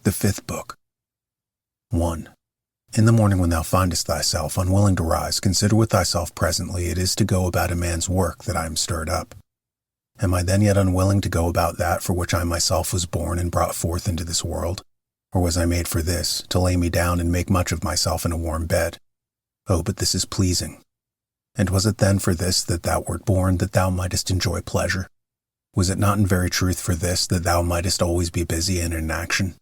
The fifth book. 1. In the morning when thou findest thyself unwilling to rise, consider with thyself presently it is to go about a man's work that I am stirred up. Am I then yet unwilling to go about that for which I myself was born and brought forth into this world? Or was I made for this, to lay me down and make much of myself in a warm bed? Oh, but this is pleasing. And was it then for this that thou wert born, that thou mightest enjoy pleasure? Was it not in very truth for this that thou mightest always be busy and in action?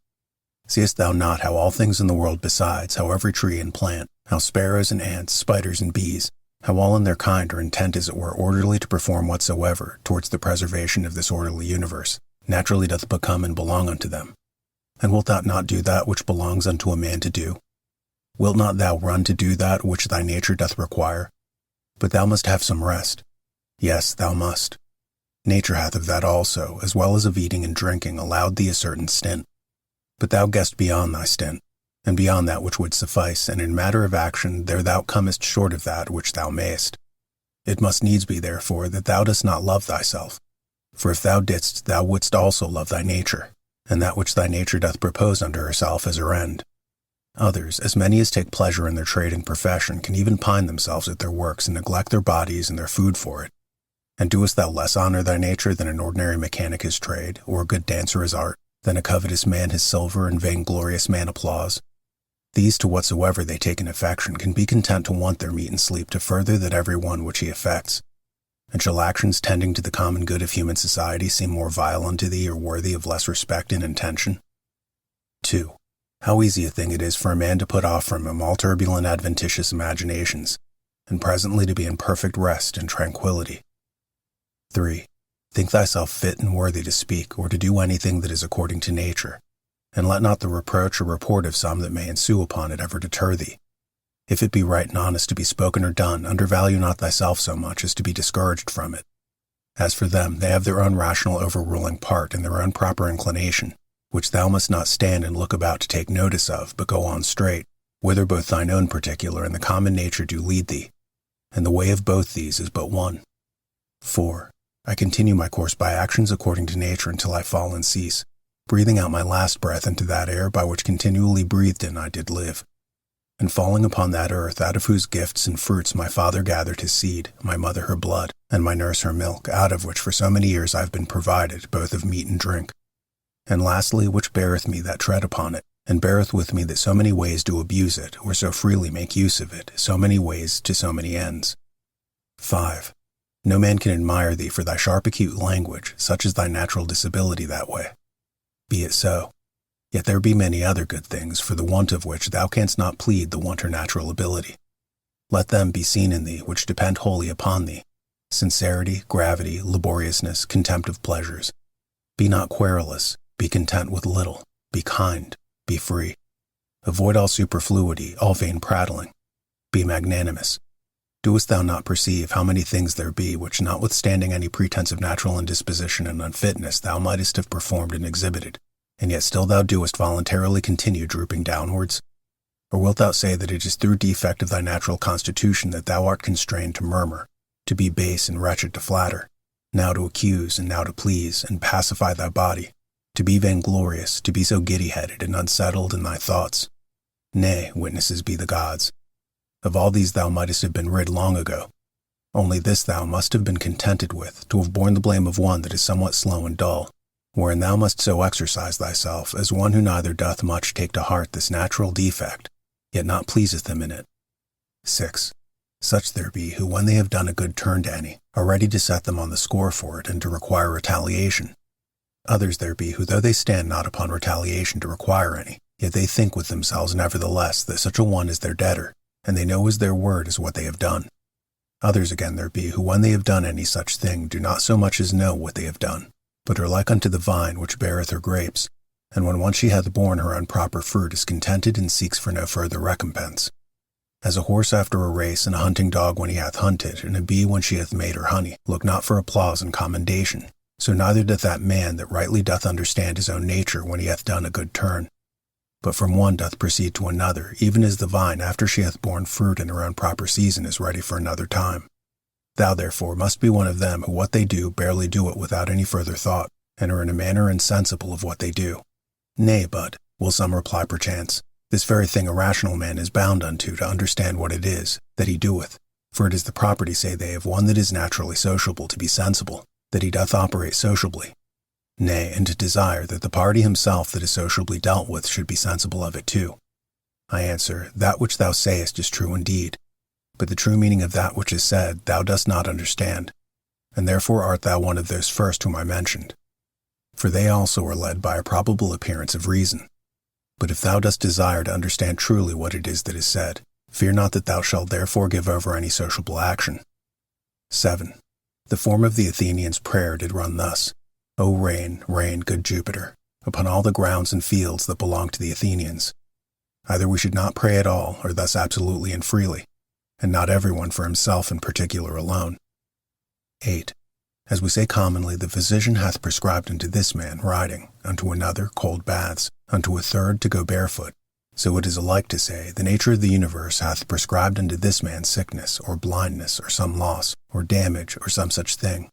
Seest thou not how all things in the world besides, how every tree and plant, how sparrows and ants, spiders and bees, how all in their kind are intent as it were orderly to perform whatsoever, towards the preservation of this orderly universe, naturally doth become and belong unto them? And wilt thou not do that which belongs unto a man to do? Wilt not thou run to do that which thy nature doth require? But thou must have some rest. Yes, thou must. Nature hath of that also, as well as of eating and drinking, allowed thee a certain stint. But thou gest beyond thy stint, and beyond that which would suffice, and in matter of action there thou comest short of that which thou mayest. It must needs be, therefore, that thou dost not love thyself. For if thou didst, thou wouldst also love thy nature, and that which thy nature doth propose unto herself as her end. Others, as many as take pleasure in their trade and profession, can even pine themselves at their works and neglect their bodies and their food for it. And doest thou less honor thy nature than an ordinary mechanic his trade, or a good dancer his art, than a covetous man his silver and vainglorious man applause? These to whatsoever they take in affection can be content to want their meat and sleep to further that every one which he affects. And shall actions tending to the common good of human society seem more vile unto thee or worthy of less respect and intention? 2. How easy a thing it is for a man to put off from him all turbulent adventitious imaginations, and presently to be in perfect rest and tranquillity. 3. Think thyself fit and worthy to speak or to do anything that is according to nature, and let not the reproach or report of some that may ensue upon it ever deter thee. If it be right and honest to be spoken or done, undervalue not thyself so much as to be discouraged from it. As for them, they have their own rational overruling part and their own proper inclination, which thou must not stand and look about to take notice of, but go on straight, whither both thine own particular and the common nature do lead thee. And the way of both these is but one. 4. I continue my course by actions according to nature until I fall and cease, breathing out my last breath into that air by which continually breathed in I did live. And falling upon that earth, out of whose gifts and fruits my father gathered his seed, my mother her blood, and my nurse her milk, out of which for so many years I have been provided, both of meat and drink. And lastly, which beareth me that tread upon it, and beareth with me that so many ways do abuse it, or so freely make use of it, so many ways to so many ends. 5. No man can admire thee for thy sharp acute language, such is thy natural disability that way. Be it so. Yet there be many other good things, for the want of which thou canst not plead the want or natural ability. Let them be seen in thee, which depend wholly upon thee: sincerity, gravity, laboriousness, contempt of pleasures. Be not querulous, be content with little, be kind, be free. Avoid all superfluity, all vain prattling. Be magnanimous. Doest thou not perceive how many things there be which, notwithstanding any pretense of natural indisposition and unfitness, thou mightest have performed and exhibited, and yet still thou doest voluntarily continue drooping downwards? Or wilt thou say that it is through defect of thy natural constitution that thou art constrained to murmur, to be base and wretched to flatter, now to accuse and now to please and pacify thy body, to be vainglorious, to be so giddy-headed and unsettled in thy thoughts? Nay, witnesses be the gods. Of all these thou mightest have been rid long ago. Only this thou must have been contented with, to have borne the blame of one that is somewhat slow and dull, wherein thou must so exercise thyself as one who neither doth much take to heart this natural defect, yet not pleaseth him in it. 6. Such there be who, when they have done a good turn to any, are ready to set them on the score for it and to require retaliation. Others there be who, though they stand not upon retaliation to require any, yet they think with themselves nevertheless that such a one is their debtor, and they know as their word is what they have done. Others again there be who, when they have done any such thing, do not so much as know what they have done, but are like unto the vine which beareth her grapes, and when once she hath borne her own proper fruit is contented and seeks for no further recompense. As a horse after a race, and a hunting dog when he hath hunted, and a bee when she hath made her honey, look not for applause and commendation, so neither doth that man that rightly doth understand his own nature when he hath done a good turn. But from one doth proceed to another, even as the vine after she hath borne fruit in her own proper season is ready for another time. Thou therefore must be one of them who what they do barely do it without any further thought, and are in a manner insensible of what they do. Nay, but, Will some reply perchance, this very thing a rational man is bound unto to understand what it is that he doeth, for it is the property, say they, of one that is naturally sociable to be sensible, that he doth operate sociably. Nay, and to desire that the party himself that is sociably dealt with should be sensible of it too. I answer, that which thou sayest is true indeed, but the true meaning of that which is said thou dost not understand, and therefore art thou one of those first whom I mentioned. For they also are led by a probable appearance of reason. But if thou dost desire to understand truly what it is that is said, fear not that thou shalt therefore give over any sociable action. 7. The form of the Athenians' prayer did run thus: O rain, rain, good Jupiter, upon all the grounds and fields that belong to the Athenians. Either we should not pray at all, or thus absolutely and freely, and not everyone for himself in particular alone. 8. As we say commonly, the physician hath prescribed unto this man riding, unto another cold baths, unto a third to go barefoot. So it is alike to say, the nature of the universe hath prescribed unto this man sickness, or blindness, or some loss, or damage, or some such thing.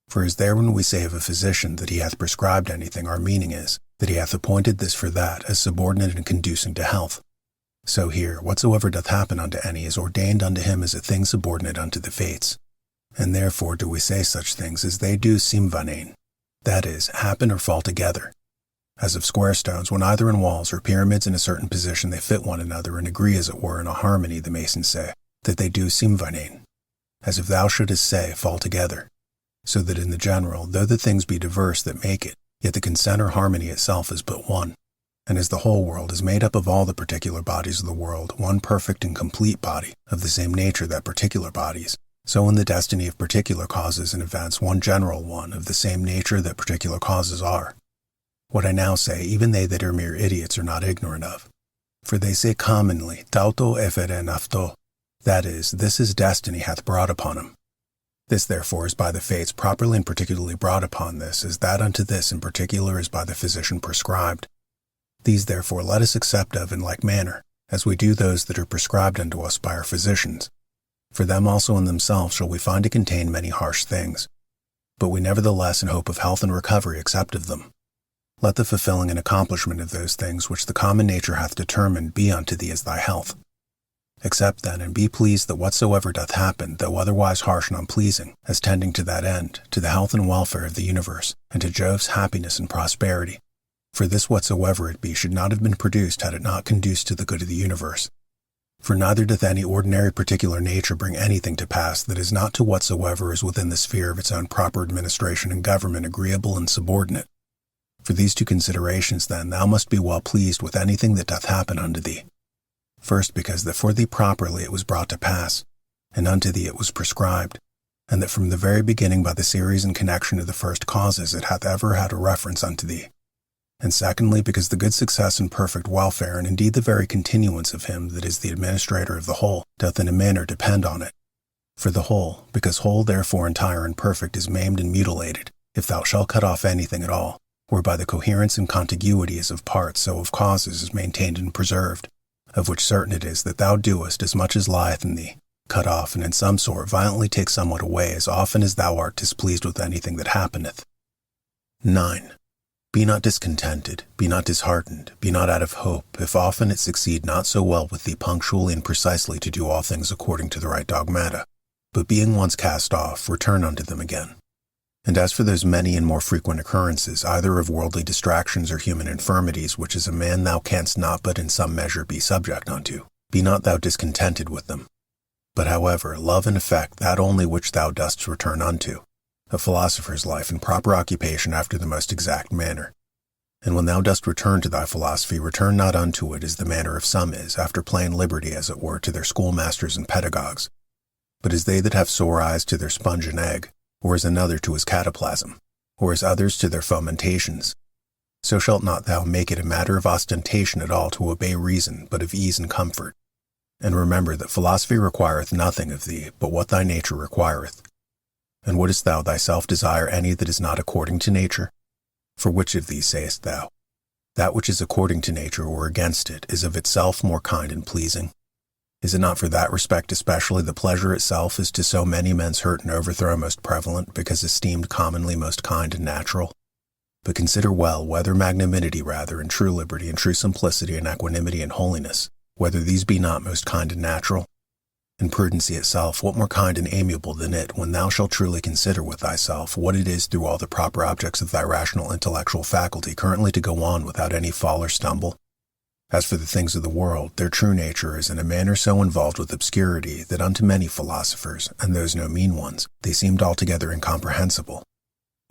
For as there when we say of a physician that he hath prescribed anything, our meaning is, that he hath appointed this for that, as subordinate and conducing to health. So here, whatsoever doth happen unto any is ordained unto him as a thing subordinate unto the fates. And therefore do we say such things as they do simvanein, that is, happen or fall together. As of square stones, when either in walls or pyramids in a certain position they fit one another and agree as it were in a harmony, the masons say, that they do simvanein. As if thou shouldest say, fall together. So that in the general, though the things be diverse that make it, yet the consent or harmony itself is but one. And as the whole world is made up of all the particular bodies of the world, one perfect and complete body, of the same nature that particular bodies, so in the destiny of particular causes and events, one general one, of the same nature that particular causes are. What I now say, even they that are mere idiots are not ignorant of. For they say commonly, tauto eferen afto, that is, this his destiny hath brought upon him. This therefore is by the fates properly and particularly brought upon this, as that unto this in particular is by the physician prescribed. These therefore let us accept of in like manner, as we do those that are prescribed unto us by our physicians. For them also in themselves shall we find to contain many harsh things. But we nevertheless in hope of health and recovery accept of them. Let the fulfilling and accomplishment of those things which the common nature hath determined be unto thee as thy health. Accept then, and be pleased that whatsoever doth happen, though otherwise harsh and unpleasing, as tending to that end, to the health and welfare of the universe, and to Jove's happiness and prosperity. For this whatsoever it be should not have been produced had it not conduced to the good of the universe. For neither doth any ordinary particular nature bring anything to pass that is not to whatsoever is within the sphere of its own proper administration and government agreeable and subordinate. For these two considerations, then, thou must be well pleased with anything that doth happen unto thee. First, because that for thee properly it was brought to pass, and unto thee it was prescribed, and that from the very beginning by the series and connection of the first causes it hath ever had a reference unto thee. And secondly, because the good success and perfect welfare, and indeed the very continuance of him that is the administrator of the whole, doth in a manner depend on it. For the whole, because whole therefore entire and perfect, is maimed and mutilated, if thou shalt cut off anything at all, whereby the coherence and contiguity as of parts, so of causes is maintained and preserved, of which certain it is that thou doest as much as lieth in thee, cut off, and in some sort violently take somewhat away as often as thou art displeased with anything that happeneth. 9. Be not discontented, be not disheartened, be not out of hope, if often it succeed not so well with thee punctually and precisely to do all things according to the right dogmata, but being once cast off, return unto them again. And as for those many and more frequent occurrences, either of worldly distractions or human infirmities, which as a man thou canst not but in some measure be subject unto, be not thou discontented with them. But however, love and affect that only which thou dost return unto, a philosopher's life and proper occupation after the most exact manner. And when thou dost return to thy philosophy, return not unto it as the manner of some is, after plain liberty as it were to their schoolmasters and pedagogues, but as they that have sore eyes to their sponge and egg, or as another to his cataplasm, or as others to their fomentations. So shalt not thou make it a matter of ostentation at all to obey reason, but of ease and comfort. And remember that philosophy requireth nothing of thee but what thy nature requireth. And wouldest thou thyself desire any that is not according to nature? For which of these sayest thou? That which is according to nature or against it is of itself more kind and pleasing. Is it not for that respect especially the pleasure itself is to so many men's hurt and overthrow most prevalent, because esteemed commonly most kind and natural? But consider well whether magnanimity rather, and true liberty, and true simplicity, and equanimity, and holiness, whether these be not most kind and natural? And prudency itself, what more kind and amiable than it, when thou shalt truly consider with thyself what it is through all the proper objects of thy rational intellectual faculty currently to go on without any fall or stumble? As for the things of the world, their true nature is in a manner so involved with obscurity that unto many philosophers, and those no mean ones, they seemed altogether incomprehensible.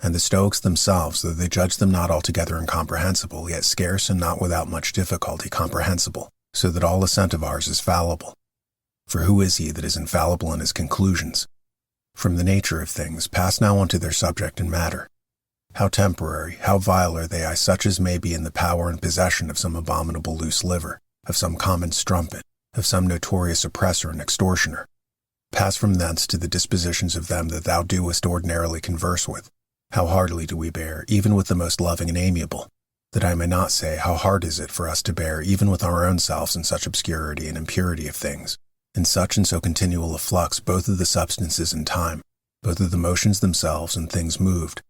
And the Stoics themselves, though they judged them not altogether incomprehensible, yet scarce and not without much difficulty comprehensible, so that all assent of ours is fallible. For who is he that is infallible in his conclusions? From the nature of things, pass now unto their subject and matter. How temporary, how vile are they, such as may be in the power and possession of some abominable loose liver, of some common strumpet, of some notorious oppressor and extortioner. Pass from thence to the dispositions of them that thou doest ordinarily converse with. How heartily do we bear, even with the most loving and amiable, that I may not say how hard is it for us to bear even with our own selves in such obscurity and impurity of things, in such and so continual a flux both of the substances and time, both of the motions themselves and things moved.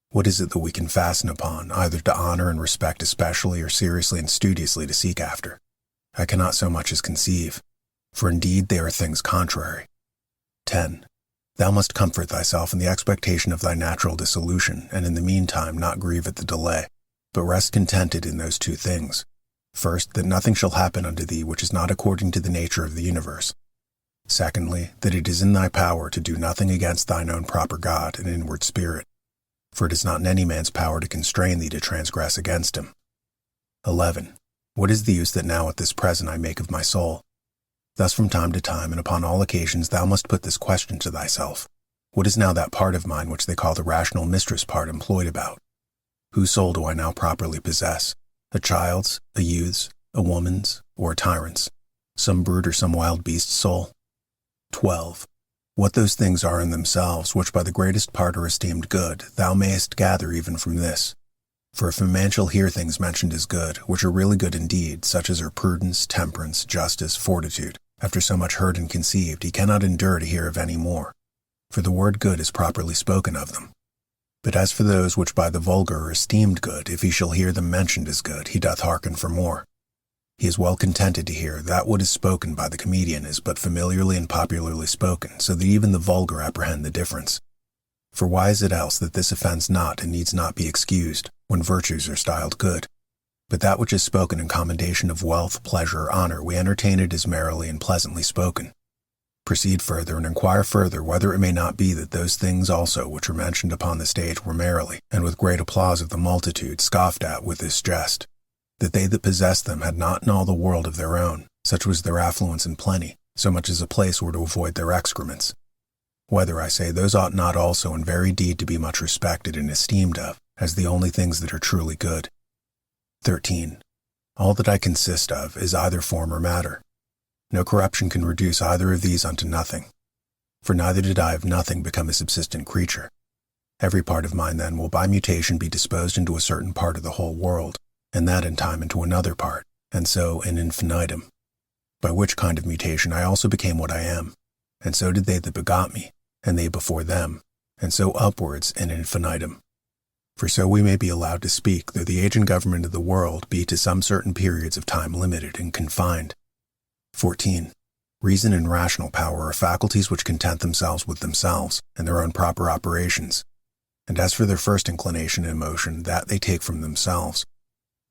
What is it that we can fasten upon, either to honor and respect especially, or seriously and studiously to seek after? I cannot so much as conceive, for indeed they are things contrary. 10. Thou must comfort thyself in the expectation of thy natural dissolution, and in the meantime not grieve at the delay, but rest contented in those two things. First, that nothing shall happen unto thee which is not according to the nature of the universe. Secondly, that it is in thy power to do nothing against thine own proper God and inward spirit, for it is not in any man's power to constrain thee to transgress against him. 11. What is the use that now at this present I make of my soul? Thus from time to time and upon all occasions thou must put this question to thyself. What is now that part of mine which they call the rational mistress part employed about? Whose soul do I now properly possess? A child's, a youth's, a woman's, or a tyrant's? Some brute or some wild beast's soul? 12. What those things are in themselves, which by the greatest part are esteemed good, thou mayest gather even from this. For if a man shall hear things mentioned as good, which are really good indeed, such as are prudence, temperance, justice, fortitude, after so much heard and conceived, he cannot endure to hear of any more. For the word good is properly spoken of them. But as for those which by the vulgar are esteemed good, if he shall hear them mentioned as good, he doth hearken for more. He is well contented to hear that what is spoken by the comedian is but familiarly and popularly spoken, so that even the vulgar apprehend the difference. For why is it else that this offends not and needs not be excused, when virtues are styled good? But that which is spoken in commendation of wealth, pleasure, or honor, we entertain it as merrily and pleasantly spoken. Proceed further and inquire further whether it may not be that those things also which were mentioned upon the stage were merrily, and with great applause of the multitude, scoffed at with this jest, that they that possessed them had not in all the world of their own, such was their affluence and plenty, so much as a place where to avoid their excrements. Whether, I say, those ought not also in very deed to be much respected and esteemed of, as the only things that are truly good. 13. All that I consist of is either form or matter. No corruption can reduce either of these unto nothing. For neither did I of nothing become a subsistent creature. Every part of mine, then, will by mutation be disposed into a certain part of the whole world, and that in time into another part, and so in infinitum. By which kind of mutation I also became what I am, and so did they that begot me, and they before them, and so upwards in infinitum. For so we may be allowed to speak, though the age and government of the world be to some certain periods of time limited and confined. 14. Reason and rational power are faculties which content themselves with themselves and their own proper operations. And as for their first inclination and motion, that they take from themselves.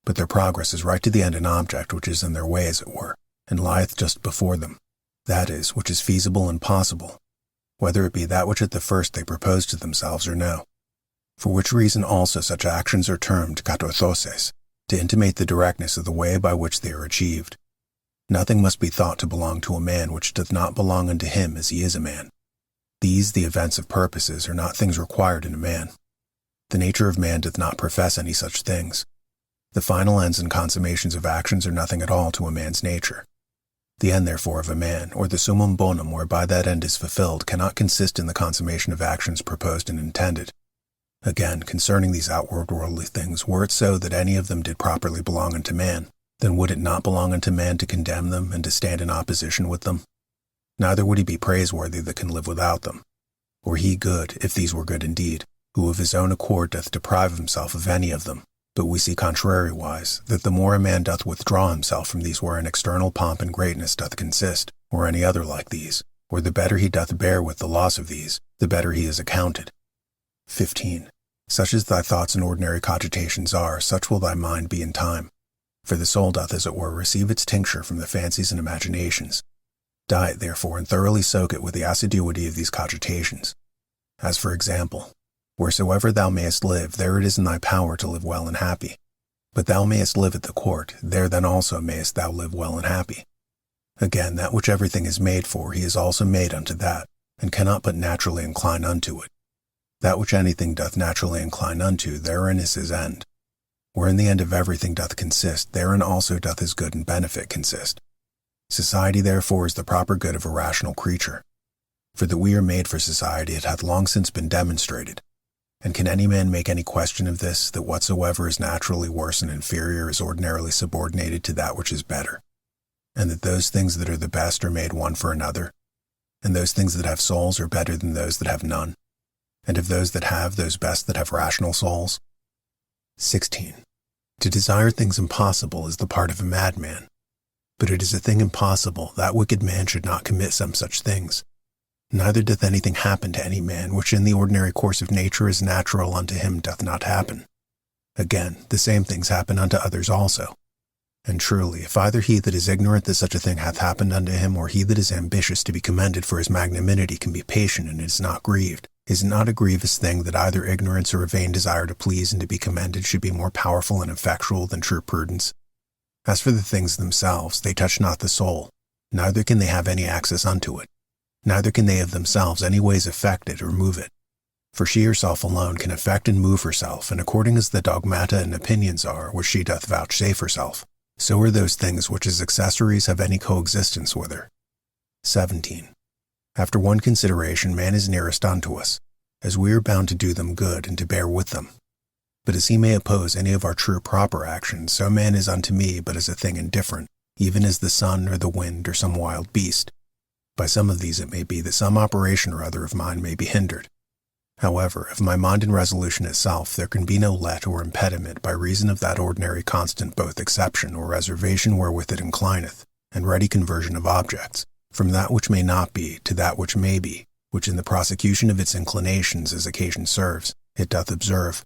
But their progress is right to the end and object which is in their way, as it were, and lieth just before them, that is, which is feasible and possible, whether it be that which at the first they propose to themselves or no. For which reason also such actions are termed katorthoses, to intimate the directness of the way by which they are achieved. Nothing must be thought to belong to a man which doth not belong unto him as he is a man. These, the events of purposes, are not things required in a man. The nature of man doth not profess any such things. The final ends and consummations of actions are nothing at all to a man's nature. The end, therefore, of a man, or the summum bonum whereby that end is fulfilled, cannot consist in the consummation of actions proposed and intended. Again, concerning these outward worldly things, were it so that any of them did properly belong unto man, then would it not belong unto man to condemn them and to stand in opposition with them? Neither would he be praiseworthy that can live without them, or he good, if these were good indeed. who of his own accord doth deprive himself of any of them. But we see contrariwise, that the more a man doth withdraw himself from these wherein external pomp and greatness doth consist, or any other like these, or the better he doth bear with the loss of these, the better he is accounted. 15. Such as thy thoughts and ordinary cogitations are, such will thy mind be in time. For the soul doth, as it were, receive its tincture from the fancies and imaginations. Diet, therefore, and thoroughly soak it with the assiduity of these cogitations. As for example, wheresoever thou mayest live, there it is in thy power to live well and happy. But thou mayest live at the court, there then also mayest thou live well and happy. Again, that which everything is made for, he is also made unto that, and cannot but naturally incline unto it. That which anything doth naturally incline unto, therein is his end. Wherein the end of everything doth consist, therein also doth his good and benefit consist. Society therefore is the proper good of a rational creature. For that we are made for society, it hath long since been demonstrated. And can any man make any question of this, that whatsoever is naturally worse and inferior is ordinarily subordinated to that which is better? And that those things that are the best are made one for another? And those things that have souls are better than those that have none? And of those that have, those best that have rational souls? 16. To desire things impossible is the part of a madman. But it is a thing impossible that wicked man should not commit some such things. Neither doth anything happen to any man which in the ordinary course of nature is natural unto him doth not happen. Again, the same things happen unto others also. And truly, if either he that is ignorant that such a thing hath happened unto him, or he that is ambitious to be commended for his magnanimity can be patient and is not grieved, is it not a grievous thing that either ignorance or a vain desire to please and to be commended should be more powerful and effectual than true prudence? As for the things themselves, they touch not the soul, neither can they have any access unto it, neither can they of themselves any ways affect it or move it. For she herself alone can affect and move herself, and according as the dogmata and opinions are which she doth vouchsafe herself, so are those things which as accessories have any coexistence with her. 17. After one consideration, man is nearest unto us, as we are bound to do them good and to bear with them. But as he may oppose any of our true proper actions, so man is unto me but as a thing indifferent, even as the sun or the wind or some wild beast. By some of these it may be that some operation or other of mine may be hindered. However, of my mind and resolution itself there can be no let or impediment by reason of that ordinary constant both exception or reservation wherewith it inclineth, and ready conversion of objects, from that which may not be to that which may be, which in the prosecution of its inclinations as occasion serves, it doth observe.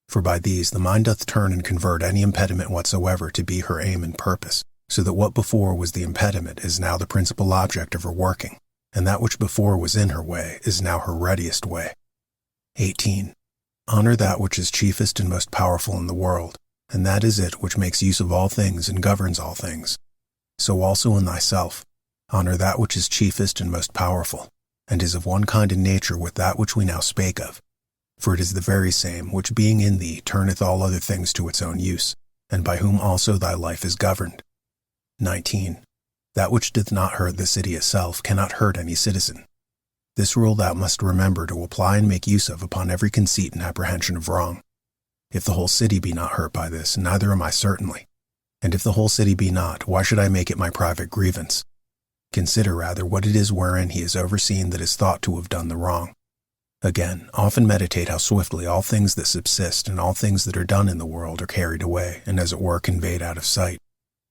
For by these the mind doth turn and convert any impediment whatsoever to be her aim and purpose, so that what before was the impediment is now the principal object of her working, and that which before was in her way is now her readiest way. 18. Honor that which is chiefest and most powerful in the world, and that is it which makes use of all things and governs all things. So also in thyself, honor that which is chiefest and most powerful, and is of one kind in nature with that which we now spake of. For it is the very same which being in thee turneth all other things to its own use, and by whom also thy life is governed. 19. That which doth not hurt the city itself cannot hurt any citizen. This rule thou must remember to apply and make use of upon every conceit and apprehension of wrong. If the whole city be not hurt by this, neither am I certainly. And if the whole city be not, why should I make it my private grievance? Consider rather what it is wherein he is overseen that is thought to have done the wrong. Again, often meditate how swiftly all things that subsist and all things that are done in the world are carried away, and as it were conveyed out of sight.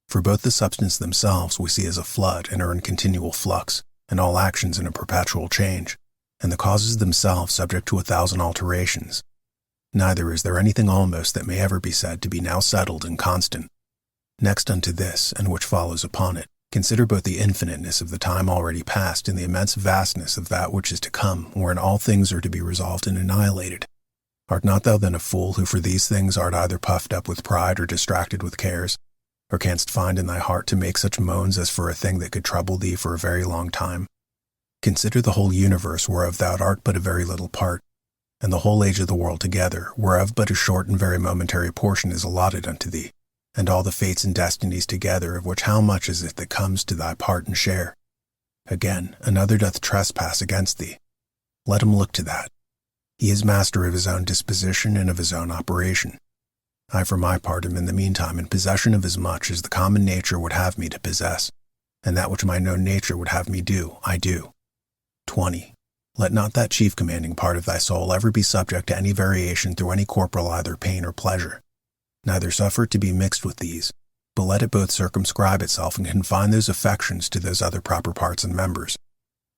For both the substance themselves we see as a flood and are in continual flux, and all actions in a perpetual change, and the causes themselves subject to 1,000 alterations. Neither is there anything almost that may ever be said to be now settled and constant. Next unto this, and which follows upon it, consider both the infiniteness of the time already past and the immense vastness of that which is to come, wherein all things are to be resolved and annihilated. Art not thou then a fool who for these things art either puffed up with pride or distracted with cares? Or canst find in thy heart to make such moans as for a thing that could trouble thee for a very long time? Consider the whole universe whereof thou art but a very little part, and the whole age of the world together, whereof but a short and very momentary portion is allotted unto thee, and all the fates and destinies together, of which how much is it that comes to thy part and share? Again, another doth trespass against thee. Let him look to that. He is master of his own disposition and of his own operation. I for my part am in the meantime in possession of as much as the common nature would have me to possess, and that which my known nature would have me do, I do. 20. Let not that chief commanding part of thy soul ever be subject to any variation through any corporal either pain or pleasure. Neither suffer it to be mixed with these, but let it both circumscribe itself and confine those affections to those other proper parts and members.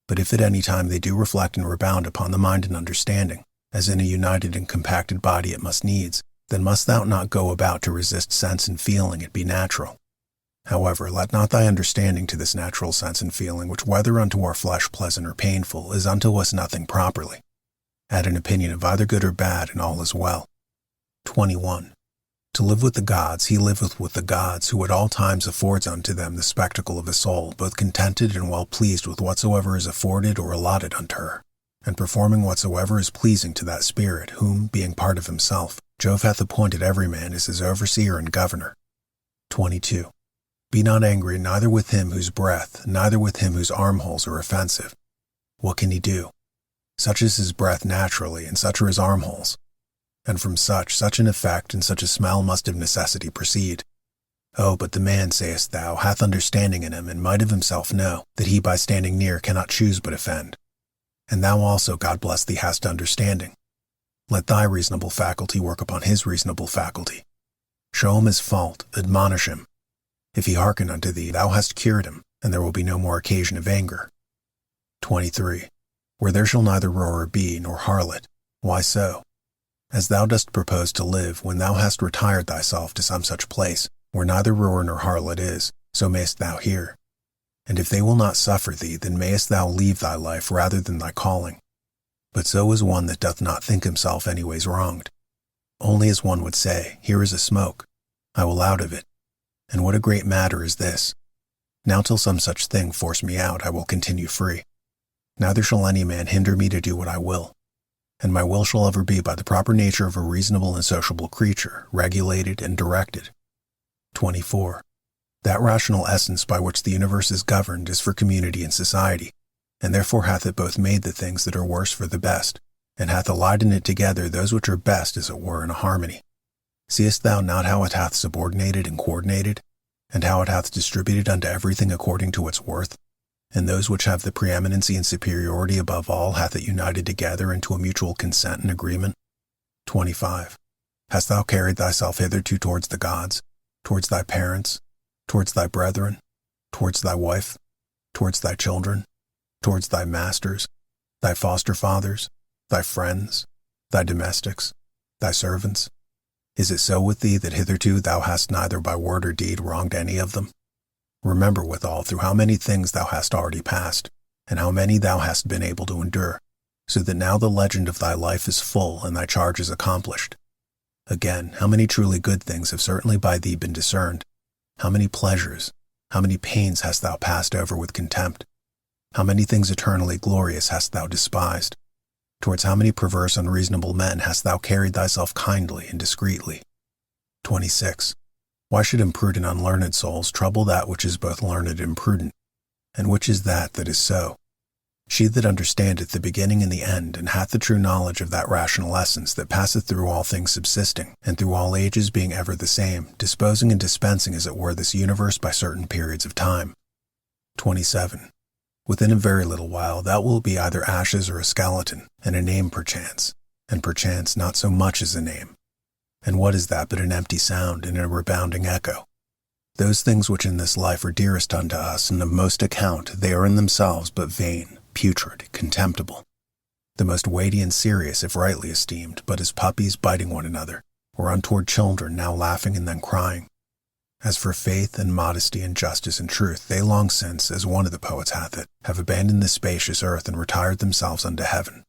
But if at any time they do reflect and rebound upon the mind and understanding, as in a united and compacted body it must needs, then must thou not go about to resist sense and feeling, it be natural. However, let not thy understanding to this natural sense and feeling, which whether unto our flesh pleasant or painful, is unto us nothing properly, add an opinion of either good or bad, and all is well. 21. To live with the gods, he liveth with the gods, who at all times affords unto them the spectacle of a soul, both contented and well pleased with whatsoever is afforded or allotted unto her, and performing whatsoever is pleasing to that spirit, whom, being part of himself, Jove hath appointed every man as his overseer and governor. 22. Be not angry neither with him whose breath, neither with him whose armholes are offensive. What can he do? Such is his breath naturally, and such are his armholes. And from such an effect and such a smell must of necessity proceed. Oh, but the man, sayest thou, hath understanding in him, and might of himself know, that he by standing near cannot choose but offend. And thou also, God bless thee, hast understanding. Let thy reasonable faculty work upon his reasonable faculty. Show him his fault, admonish him. If he hearken unto thee, thou hast cured him, and there will be no more occasion of anger. 23. Where there shall neither roarer be, nor harlot. Why so? As thou dost propose to live, when thou hast retired thyself to some such place, where neither roarer nor harlot is, so mayest thou hear. And if they will not suffer thee, then mayest thou leave thy life rather than thy calling. But so is one that doth not think himself anyways wronged. Only as one would say, here is a smoke, I will out of it. And what a great matter is this! Now till some such thing force me out, I will continue free. Neither shall any man hinder me to do what I will. And my will shall ever be by the proper nature of a reasonable and sociable creature, regulated and directed. 24. That rational essence by which the universe is governed is for community and society, and therefore hath it both made the things that are worse for the best, and hath allied in it together those which are best as it were in a harmony. Seest thou not how it hath subordinated and coordinated, and how it hath distributed unto everything according to its worth? And those which have the preeminency and superiority above all hath it united together into a mutual consent and agreement. 25. Hast thou carried thyself hitherto towards the gods, towards thy parents, towards thy brethren, towards thy wife, towards thy children, towards thy masters, thy foster fathers, thy friends, thy domestics, thy servants? Is it so with thee that hitherto thou hast neither by word or deed wronged any of them? Remember withal through how many things thou hast already passed, and how many thou hast been able to endure, so that now the legend of thy life is full and thy charge is accomplished. Again, how many truly good things have certainly by thee been discerned? How many pleasures, how many pains hast thou passed over with contempt? How many things eternally glorious hast thou despised? Towards how many perverse unreasonable men hast thou carried thyself kindly and discreetly? 26. Why should imprudent unlearned souls trouble that which is both learned and prudent? And which is that is so? She that understandeth the beginning and the end, and hath the true knowledge of that rational essence that passeth through all things subsisting, and through all ages being ever the same, disposing and dispensing as it were this universe by certain periods of time. 27. Within a very little while thou wilt be either ashes or a skeleton, and a name perchance, and perchance not so much as a name. And what is that but an empty sound and a rebounding echo? Those things which in this life are dearest unto us and of most account, they are in themselves but vain, putrid, contemptible. The most weighty and serious if rightly esteemed, but as puppies biting one another, or untoward children now laughing and then crying. As for faith and modesty and justice and truth, they long since, as one of the poets hath it, have abandoned this spacious earth and retired themselves unto heaven.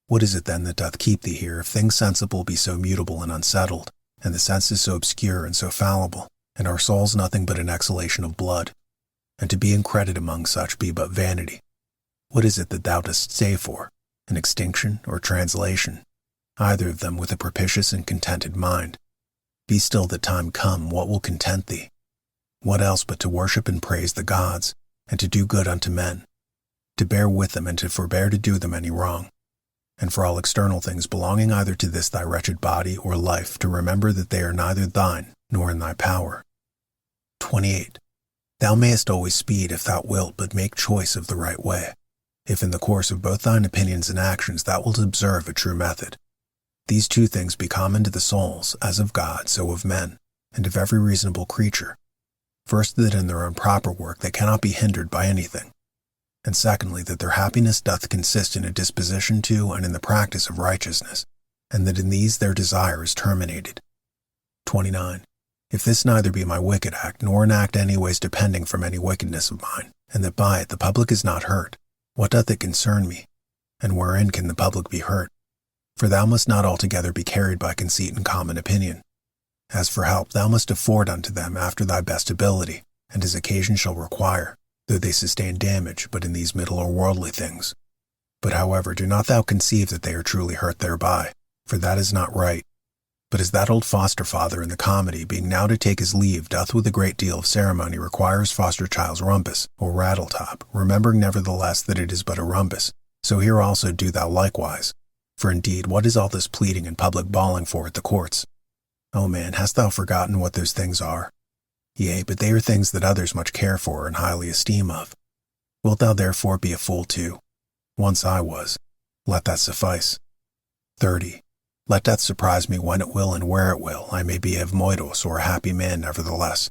What is it then that doth keep thee here, if things sensible be so mutable and unsettled, and the senses so obscure and so fallible, and our souls nothing but an exhalation of blood, and to be in credit among such be but vanity? What is it that thou dost stay for, an extinction or translation? Either of them with a propitious and contented mind. Be still that time come, what will content thee? What else but to worship and praise the gods, and to do good unto men, to bear with them and to forbear to do them any wrong, and for all external things belonging either to this thy wretched body or life, to remember that they are neither thine nor in thy power. 28. Thou mayest always speed if thou wilt but make choice of the right way, if in the course of both thine opinions and actions thou wilt observe a true method. These two things be common to the souls, as of God, so of men, and of every reasonable creature. First, that in their own proper work they cannot be hindered by anything, and secondly, that their happiness doth consist in a disposition to and in the practice of righteousness, and that in these their desire is terminated. 29. If this neither be my wicked act, nor an act anyways depending from any wickedness of mine, and that by it the public is not hurt, what doth it concern me? And wherein can the public be hurt? For thou must not altogether be carried by conceit and common opinion. As for help, thou must afford unto them after thy best ability, and as occasion shall require, though they sustain damage but in these middle or worldly things. But however, do not thou conceive that they are truly hurt thereby, for that is not right. But as that old foster father in the comedy, being now to take his leave, doth with a great deal of ceremony require his foster child's rumpus, or rattle-top, remembering nevertheless that it is but a rumpus, so here also do thou likewise. For indeed, what is all this pleading and public bawling for at the courts? O man, hast thou forgotten what those things are? Yea, but they are things that others much care for and highly esteem of. Wilt thou therefore be a fool too? Once I was. Let that suffice. 30. Let death surprise me when it will and where it will, I may be evmoidos, or a happy man nevertheless.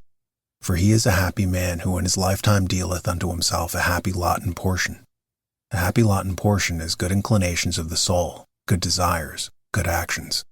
For he is a happy man who in his lifetime dealeth unto himself a happy lot and portion. A happy lot and portion is good inclinations of the soul, good desires, good actions.